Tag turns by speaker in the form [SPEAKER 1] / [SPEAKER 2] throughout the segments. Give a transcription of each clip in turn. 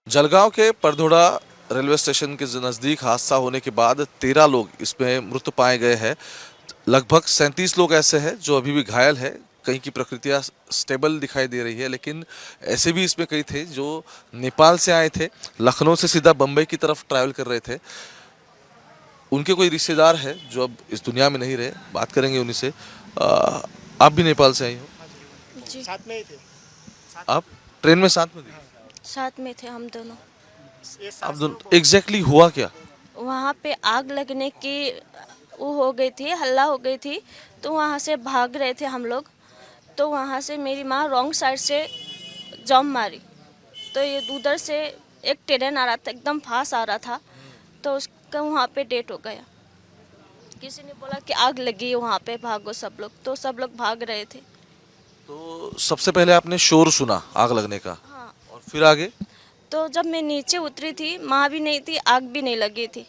[SPEAKER 1] जलगांव के परधोड़ा railway station के नज़दीक हादसा होने के बाद 13 लोग इसमें मृत पाए गए हैं। लगभग 37 लोग ऐसे हैं जो अभी भी घायल है। कहीं की प्रकृतियाँ स्टेबल दिखाई दे रही है, लेकिन ऐसे भी इसमें कई थे जो नेपाल से आए थे, लखनऊ से सीधा बम्बई की तरफ ट्रैवल कर रहे थे। उनके कोई रिश्तेदार है जो अब इस दुनिया में नहीं रहे, बात करेंगे उन्हीं से। आप भी नेपाल से आई हो?
[SPEAKER 2] जी
[SPEAKER 3] साथ में ही थे।
[SPEAKER 1] आप ट्रेन में साथ में थे?
[SPEAKER 2] साथ में थे हम दोनों।
[SPEAKER 3] ये
[SPEAKER 1] आप
[SPEAKER 3] साथ
[SPEAKER 1] दोनों एग्जैक्टली हुआ क्या?
[SPEAKER 2] वहाँ पे आग लगने की वो हो गई थी, हल्ला हो गई थी, तो वहाँ से भाग रहे थे हम लोग। तो वहाँ से मेरी माँ रॉन्ग साइड से जंप मारी, तो ये उधर से एक ट्रेन आ रहा था, एकदम फास्ट आ रहा था, तो उसका वहाँ पे डेट हो गया। किसी ने बोला कि आग लगी है वहाँ पे, भागो सब लोग, तो सब लोग भाग रहे थे।
[SPEAKER 1] तो सबसे पहले आपने शोर सुना आग लगने का,
[SPEAKER 2] हाँ,
[SPEAKER 1] और फिर आगे?
[SPEAKER 2] तो जब मैं नीचे उतरी थी, माँ भी नहीं थी, आग भी नहीं लगी थी,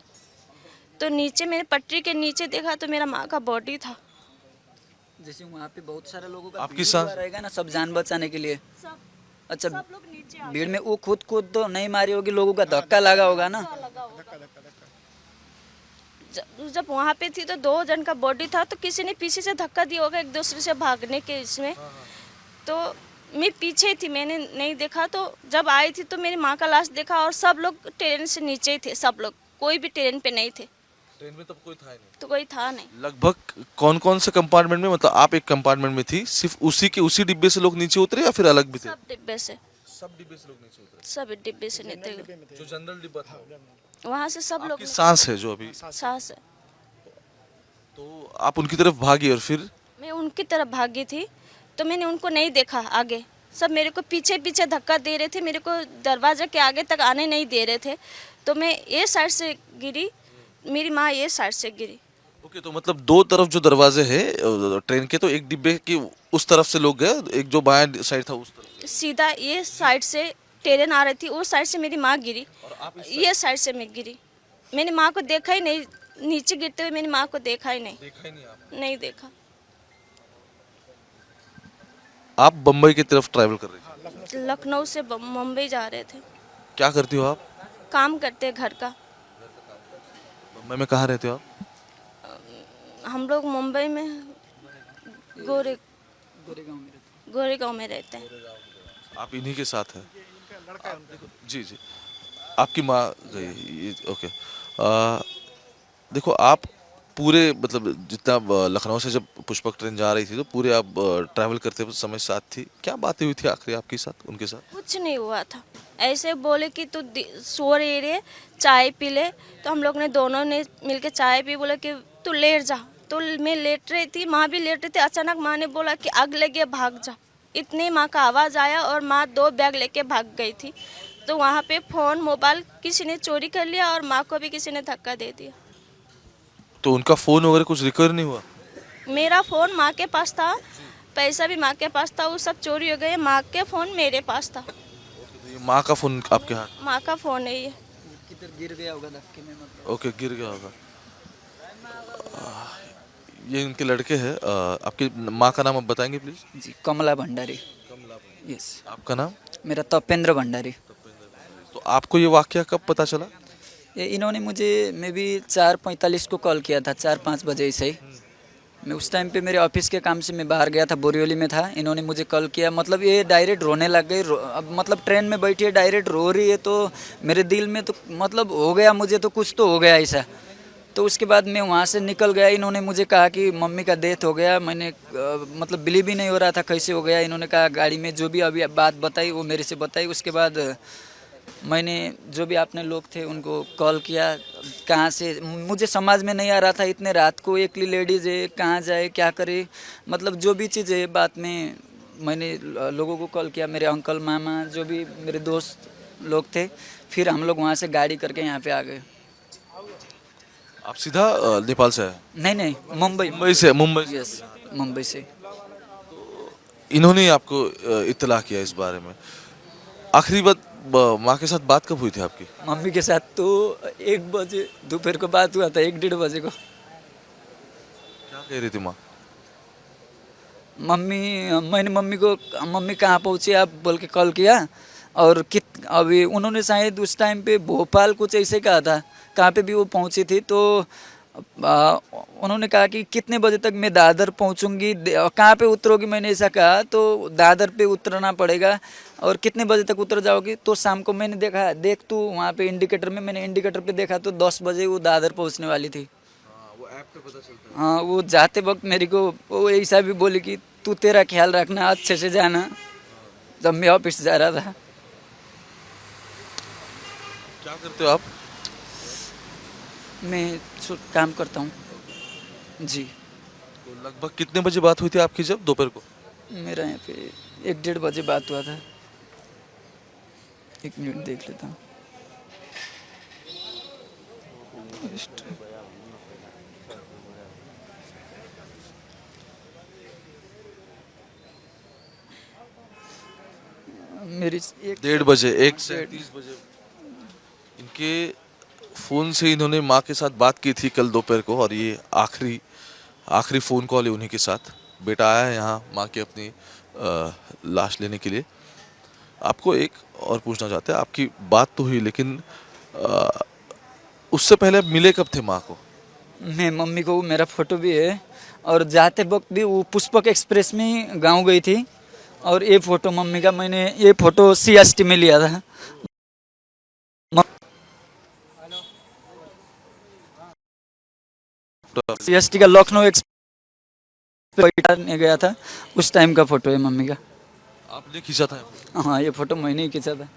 [SPEAKER 2] तो नीचे मैंने पटरी के नीचे देखा तो मेरा माँ का बॉडी था।
[SPEAKER 4] जैसे वहाँ पे बहुत सारे लोगों का
[SPEAKER 1] आपकी
[SPEAKER 4] भीड़
[SPEAKER 1] सांस-
[SPEAKER 4] हुआ रहेगा ना, सब जान बचाने के लिए।
[SPEAKER 2] सब
[SPEAKER 4] अच्छा,
[SPEAKER 2] सब लोग नीचे आ
[SPEAKER 4] भीड़ में वो खुद तो नहीं मारी होगी, लोगों का धक्का लगा होगा ना।
[SPEAKER 2] लगा होगा। जब वहाँ पे थी तो 2 जन का बॉडी था, तो किसी ने पीछे से धक्का दिया होगा एक दूसरे से भागने के इसमें। तो मैं पीछे थी, मैंने नहीं देखा, तो जब आई थी तो मेरी माँ का लाश देखा, और सब लोग ट्रेन से नीचे ही थे, सब लोग, कोई भी ट्रेन पे नहीं थे,
[SPEAKER 1] ट्रेन में तब कोई था ही नहीं।
[SPEAKER 2] तो कोई था नहीं।
[SPEAKER 1] लगभग कौन कौन से कंपार्टमेंट में, मतलब आप एक कंपार्टमेंट में थी, सिर्फ उसी डिब्बे से लोग नीचे उतरे या फिर अलग भी थे?
[SPEAKER 2] सब डिब्बे से,
[SPEAKER 1] सब डिब्बे से लोग नीचे उतरे।
[SPEAKER 2] सब डिब्बे से नहीं थे,
[SPEAKER 1] जो जनरल डिब्बा था,
[SPEAKER 2] वहाँ से सब लोग।
[SPEAKER 1] आपकी सांस है जो अभी,
[SPEAKER 2] सास है।
[SPEAKER 1] तो आप उनकी तरफ भागी और फिर?
[SPEAKER 2] मैं उनकी तरफ भागी थी, तो मैंने उनको नहीं देखा आगे, सब मेरे को पीछे पीछे धक्का दे रहे थे, मेरे को दरवाजे के आगे तक आने नहीं दे रहे थे, तो मैं ये साइड से गिरी, मेरी माँ ये साइड से गिरी।
[SPEAKER 1] ओके, तो मतलब दो तरफ जो दरवाजे हैं ट्रेन के, तो एक डिब्बे की उस तरफ से लोग गए, एक जो बाएं साइड था उस तरफ।
[SPEAKER 2] सीधा ये साइड से ट्रेन आ रही थी, उस साइड से मेरी माँ गिरी, ये साइड से मैं गिरी। मैंने माँ को देखा ही नहीं, नीचे गिरते हुए मेरी माँ को देखा ही नहीं,
[SPEAKER 1] देखा ही नहीं आपने?
[SPEAKER 2] नहीं देखा।
[SPEAKER 1] आप बम्बई की तरफ ट्रैवल कर रही थी?
[SPEAKER 2] लखनऊ से मुंबई जा रहे थे,
[SPEAKER 1] क्या करती हो आप?
[SPEAKER 2] काम करते हैं घर का।
[SPEAKER 1] बम्बई में कहाँ रहते हो आप?
[SPEAKER 2] हम लोग मुंबई में गोरे
[SPEAKER 4] गोरेगांव में रहते
[SPEAKER 2] गोरेगांव में रहते हैं।
[SPEAKER 1] आप इन्हीं के साथ हैं? जी जी, आपकी माँ गई, ओके। देखो, आप पूरे मतलब जितना लखनऊ से जब पुष्पक ट्रेन जा रही थी, तो पूरे आप ट्रैवल करते समय साथ थी, क्या बातें हुई थी आखिरी आपके साथ, उनके साथ?
[SPEAKER 2] कुछ नहीं हुआ था, ऐसे बोले कि तू सो रही रे, चाय पी ले, तो हम लोग ने दोनों ने मिलके चाय पी, बोले कि तू लेट जा, तो मैं लेट रही थी, माँ भी लेट रही थी। अचानक माँ ने बोला कि आग लगी, भाग जा। इतनी माँ का आवाज़ आया और माँ 2 बैग लेके भाग गई थी, तो वहाँ पे फ़ोन मोबाइल किसी ने चोरी कर लिया और माँ को भी किसी ने धक्का दे दिया।
[SPEAKER 1] तो उनका फोन वगैरह कुछ रिकवर नहीं हुआ?
[SPEAKER 2] मेरा फ़ोन माँ के पास था, पैसा भी माँ के पास था, वो सब चोरी हो गए, माँ के फ़ोन मेरे पास था।
[SPEAKER 1] तो ये माँ का फोन आपके हाथ?
[SPEAKER 2] माँ का फ़ोन है ये।
[SPEAKER 4] किधर गिर गया होगा धक्के में, मतलब।
[SPEAKER 1] ओके, गिर गया होगा। ये इनके लड़के हैं। आपकी माँ का नाम आप बताएंगे प्लीज?
[SPEAKER 4] जी, कमला भंडारी। यस।
[SPEAKER 1] आपका नाम?
[SPEAKER 4] मेरा तपेंद्र भंडारी।
[SPEAKER 1] तो आपको ये वाकया कब पता चला?
[SPEAKER 4] ये इन्होंने मुझे मे भी 4:45 को कॉल किया था, 4-5 बजे से ही। मैं उस टाइम पे मेरे ऑफिस के काम से मैं बाहर गया था, बोरिवली में था। इन्होंने मुझे कॉल किया, मतलब ये डायरेक्ट रोने लग गई। अब मतलब ट्रेन में बैठी है, डायरेक्ट रो रही है, तो मेरे दिल में तो मतलब हो गया, मुझे तो कुछ तो हो गया ऐसा। तो उसके बाद मैं वहाँ से निकल गया। इन्होंने मुझे कहा कि मम्मी का डेथ हो गया। मैंने मतलब बिलीव ही नहीं हो रहा था कैसे हो गया। इन्होंने कहा गाड़ी में जो भी अभी बात बताई वो मेरे से बताई। उसके बाद मैंने जो भी अपने लोग थे उनको कॉल किया। कहाँ से, मुझे समझ में नहीं आ रहा था, इतने रात को एकली लेडीज़ है, कहाँ जाए क्या करे, मतलब जो भी चीज़ है। बाद में मैंने लोगों को कॉल किया, मेरे अंकल मामा जो भी मेरे दोस्त लोग थे। फिर हम लोग वहाँ से गाड़ी करके यहाँ पे आ गए।
[SPEAKER 1] आप सीधा नेपाल से आए?
[SPEAKER 4] नहीं नहीं, मुंबई।
[SPEAKER 1] मुंबई से? मुंबई से?
[SPEAKER 4] यस, मुंबई से।
[SPEAKER 1] इन्होंने आपको इत्तला किया इस बारे में? आखिरी बात माँ के साथ बात कब हुई थी आपकी?
[SPEAKER 4] मम्मी के साथ तो 1 बजे दोपहर को बात हुआ था, 1-1:30 बजे को।
[SPEAKER 1] क्या कह रही थी माँ?
[SPEAKER 4] मैंने मम्मी को, मम्मी कहाँ पहुँची आप बोल के कॉल किया, और अभी उन्होंने शायद उस टाइम पे भोपाल कुछ ऐसे कहा था, कहाँ पे भी वो पहुंची थी, तो उन्होंने कहा कि कितने बजे तक मैं दादर पहुंचूंगी, कहाँ पे उतरोगी, मैंने ऐसा कहा तो दादर पे उतरना पड़ेगा और कितने बजे तक उतर जाओगी, तो शाम को मैंने देखा, देख तू वहाँ पे इंडिकेटर में, मैंने इंडिकेटर पे देखा तो 10 बजे वो दादर पहुँचने वाली थी।
[SPEAKER 1] वो ऐप पे पता चलता है।
[SPEAKER 4] हाँ, वो जाते वक्त मेरे को वो ऐसा भी बोली कि तू तेरा ख्याल रखना, अच्छे से जाना, जब मैं ऑफिस जा रहा था।
[SPEAKER 1] क्या करते हो आप?
[SPEAKER 4] मैं काम करता हूँ जी।
[SPEAKER 1] तो लगभग कितने बजे बात हुई थी आपकी जब दोपहर को?
[SPEAKER 4] मेरा यहाँ पे 1-1:30 बजे बात हुआ था। 1 मिनट देख लेता हूँ। मेरी
[SPEAKER 1] 1:30 बजे, 1:37 बजे इनके फोन से इन्होंने माँ के साथ बात की थी कल दोपहर को, और ये आखिरी फोन कॉल है उन्हीं के साथ। बेटा आया है यहाँ माँ की अपनी लाश लेने के लिए। आपको एक और पूछना चाहते हैं, आपकी बात तो हुई लेकिन उससे पहले आप मिले कब थे माँ को?
[SPEAKER 4] मैं मम्मी को, मेरा फोटो भी है, और जाते वक्त भी वो पुष्पक एक्सप्रेस में गांव गई थी, और ये फोटो मम्मी का, मैंने ये फोटो CST में लिया था। CST का लखनऊ एक्सप्रेस ने गया था, उस टाइम का फोटो है मम्मी का।
[SPEAKER 1] आपने खींचा था?
[SPEAKER 4] हाँ, ये फोटो मैंने ही खींचा था।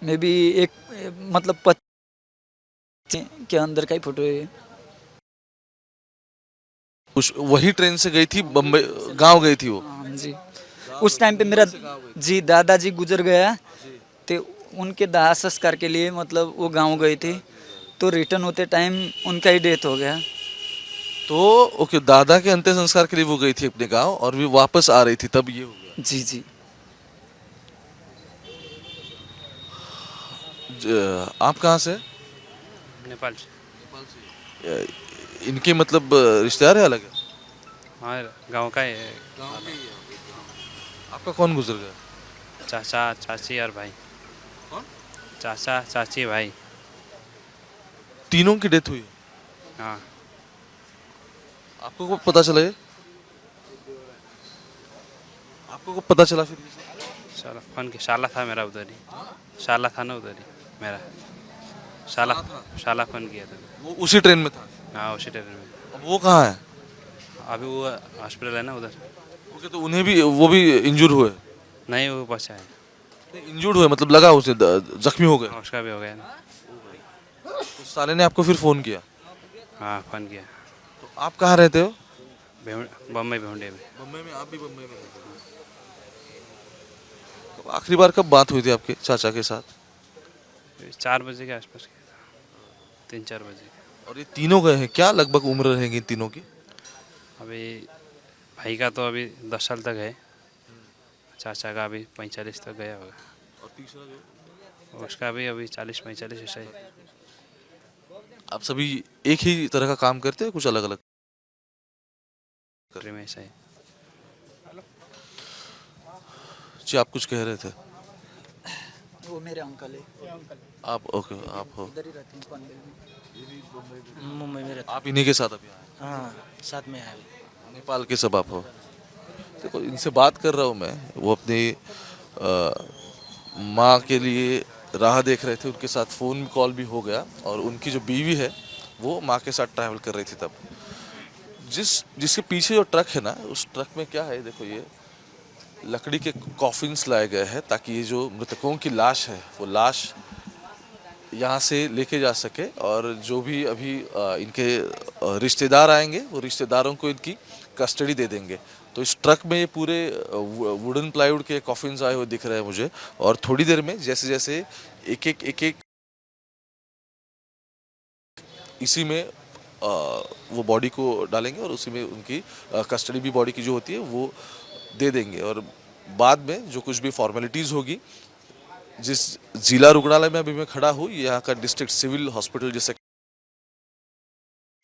[SPEAKER 4] मे बी एक मतलब 25 के अंदर का ही फोटो है ये।
[SPEAKER 1] वही ट्रेन से गई थी बम्बई, गांव गई थी वो?
[SPEAKER 4] हाँ जी, उस टाइम पे मेरा जी दादाजी गुजर गया, तो उनके दाह संस्कार के लिए मतलब वो गांव गई थी, तो रिटर्न होते टाइम उनका ही डेथ हो गया।
[SPEAKER 1] तो ओके, दादा के अंतिम संस्कार के लिए वो गई थी अपने गांव और भी वापस आ रही थी तब ये हो गया।
[SPEAKER 4] जी जी।
[SPEAKER 1] आप कहाँ से?
[SPEAKER 3] नेपाल से।
[SPEAKER 1] इनके मतलब रिश्तेदार है अलग है?
[SPEAKER 3] हाँ, गांव का है।
[SPEAKER 1] आपका कौन गुजर गया?
[SPEAKER 3] चाचा चाची और भाई।
[SPEAKER 1] कौन?
[SPEAKER 3] चाचा चाची भाई।
[SPEAKER 1] तीनों की डेथ हुई?
[SPEAKER 3] हाँ।
[SPEAKER 1] आपको कब पता चला ये? आपको कब पता चला फिर?
[SPEAKER 3] शाला फोन की शाला था मेरा उधर ही। शाला था ना उधर ही मेरा। शाला फोन किया था।
[SPEAKER 1] वो उसी ट्रेन में था?
[SPEAKER 3] हाँ, उसी ट्रेन में।
[SPEAKER 1] अब वो कहाँ है?
[SPEAKER 3] अभी वो हॉस्पिटल है ना उधर।
[SPEAKER 1] ओके, तो उन्हें भी, वो भी इंजूर हुए?
[SPEAKER 3] नहीं, वो बचा है।
[SPEAKER 1] इंजूर्ड हुए मतलब लगा उसे, जख्मी हो गए?
[SPEAKER 3] उसका भी हो गया ना।
[SPEAKER 1] तो साले ने आपको फिर फोन किया?
[SPEAKER 3] हाँ, फोन किया।
[SPEAKER 1] तो आप कहाँ रहते हो?
[SPEAKER 3] बम्बई भेंडे में।
[SPEAKER 1] बम्बई में? आप भी बम्बई में रहते हो? तो आखिरी बार कब बात हुई थी आपके चाचा के साथ?
[SPEAKER 3] 4 बजे के आसपास किया था। 3-4 बजे।
[SPEAKER 1] और ये तीनों गए हैं, क्या लगभग उम्र रहेंगी इन तीनों की?
[SPEAKER 3] अभी भाई का तो अभी 10 साल तक है, चाचा का अभी 45 तक गया होगा,
[SPEAKER 1] और तीसरा जो,
[SPEAKER 3] उसका भी अभी 40-45 ऐसा ही।
[SPEAKER 1] आप सभी एक ही तरह का काम करते हैं, कुछ अलग अलग?
[SPEAKER 3] में ऐसा ही।
[SPEAKER 1] जी, आप कुछ कह रहे थे?
[SPEAKER 4] वो मेरे अंकल है।
[SPEAKER 1] आप ओके, आप हो,
[SPEAKER 4] उधर ही रहते हैं पनवेल में।
[SPEAKER 5] मुंबई में रहता
[SPEAKER 1] आप इन्हीं के साथ अभी आए?
[SPEAKER 5] हाँ, साथ में है।
[SPEAKER 1] नेपाल के सब आप हो? देखो, इनसे बात कर रहा हूँ मैं, वो अपनी माँ के लिए राह देख रहे थे, उनके साथ फ़ोन कॉल भी हो गया, और उनकी जो बीवी है वो माँ के साथ ट्रैवल कर रही थी तब। जिसके पीछे जो ट्रक है ना, उस ट्रक में क्या है, देखो ये लकड़ी के कॉफिन्स लाए गए हैं ताकि ये जो मृतकों की लाश है वो लाश यहाँ से लेके जा सके, और जो भी अभी इनके रिश्तेदार आएंगे वो रिश्तेदारों को इनकी कस्टडी दे देंगे। तो इस ट्रक में ये पूरे वुडन प्लाईवुड के कॉफिन्स आए हुए दिख रहे हैं मुझे, और थोड़ी देर में जैसे जैसे एक एक इसी में वो बॉडी को डालेंगे और उसी में उनकी कस्टडी भी बॉडी की जो होती है वो दे देंगे, और बाद में जो कुछ भी फॉर्मेलिटीज़ होगी, जिस जिला रुग्णालय में अभी मैं खड़ा हूँ, यहाँ का डिस्ट्रिक्ट सिविल हॉस्पिटल जिसे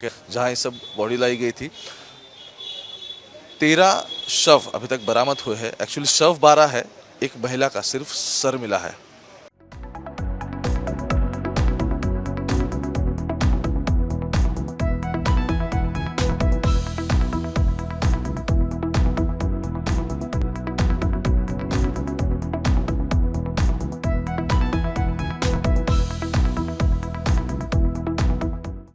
[SPEAKER 1] जहाँ ये सब बॉडी लाई गई थी, 13 शव अभी तक बरामद हुए हैं। एक्चुअली शव 12 है, एक महिला का सिर्फ सर मिला है।